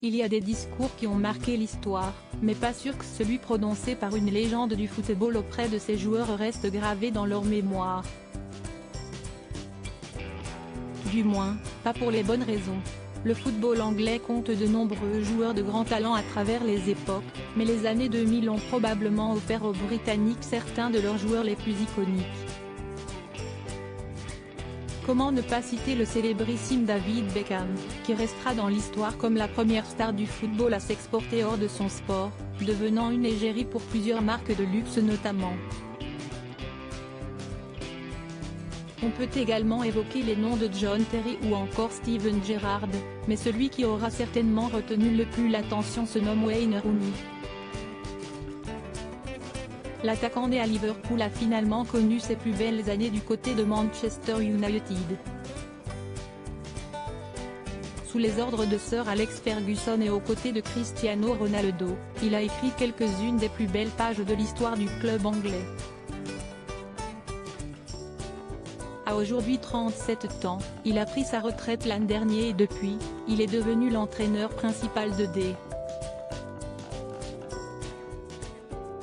Il y a des discours qui ont marqué l'histoire, mais pas sûr que celui prononcé par une légende du football auprès de ses joueurs reste gravé dans leur mémoire. Du moins, pas pour les bonnes raisons. Le football anglais compte de nombreux joueurs de grand talent à travers les époques, mais les années 2000 ont probablement offert aux Britanniques certains de leurs joueurs les plus iconiques. Comment ne pas citer le célébrissime David Beckham, qui restera dans l'histoire comme la première star du football à s'exporter hors de son sport, devenant une égérie pour plusieurs marques de luxe notamment. On peut également évoquer les noms de John Terry ou encore Steven Gerrard, mais celui qui aura certainement retenu le plus l'attention se nomme Wayne Rooney. L'attaquant né à Liverpool a finalement connu ses plus belles années du côté de Manchester United. Sous les ordres de Sir Alex Ferguson et aux côtés de Cristiano Ronaldo, il a écrit quelques-unes des plus belles pages de l'histoire du club anglais. À aujourd'hui 37 ans, il a pris sa retraite l'an dernier et depuis, il est devenu l'entraîneur principal de D.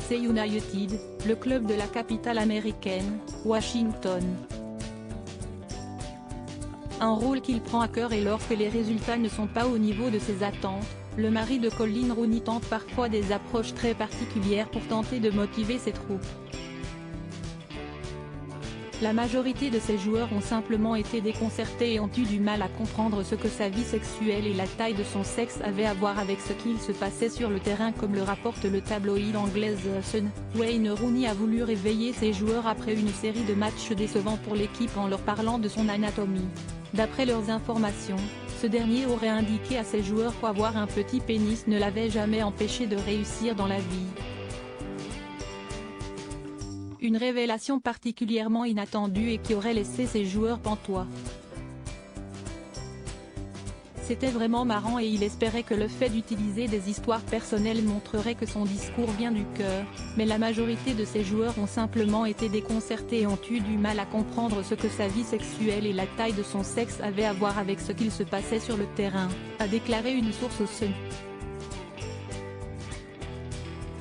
C United, le club de la capitale américaine, Washington. Un rôle qu'il prend à cœur et lorsque les résultats ne sont pas au niveau de ses attentes, le mari de Colin Rooney tente parfois des approches très particulières pour tenter de motiver ses troupes. La majorité de ces joueurs ont simplement été déconcertés et ont eu du mal à comprendre ce que sa vie sexuelle et la taille de son sexe avaient à voir avec ce qu'il se passait sur le terrain comme le rapporte le tabloïd anglais The Sun. Wayne Rooney a voulu réveiller ses joueurs après une série de matchs décevants pour l'équipe en leur parlant de son anatomie. D'après leurs informations, ce dernier aurait indiqué à ses joueurs qu'avoir un petit pénis ne l'avait jamais empêché de réussir dans la vie. Une révélation particulièrement inattendue et qui aurait laissé ses joueurs pantois. C'était vraiment marrant et il espérait que le fait d'utiliser des histoires personnelles montrerait que son discours vient du cœur, mais la majorité de ses joueurs ont simplement été déconcertés et ont eu du mal à comprendre ce que sa vie sexuelle et la taille de son sexe avaient à voir avec ce qu'il se passait sur le terrain, a déclaré une source au Sun.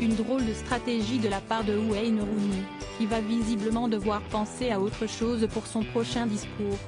Une drôle de stratégie de la part de Wayne Rooney, qui va visiblement devoir penser à autre chose pour son prochain discours.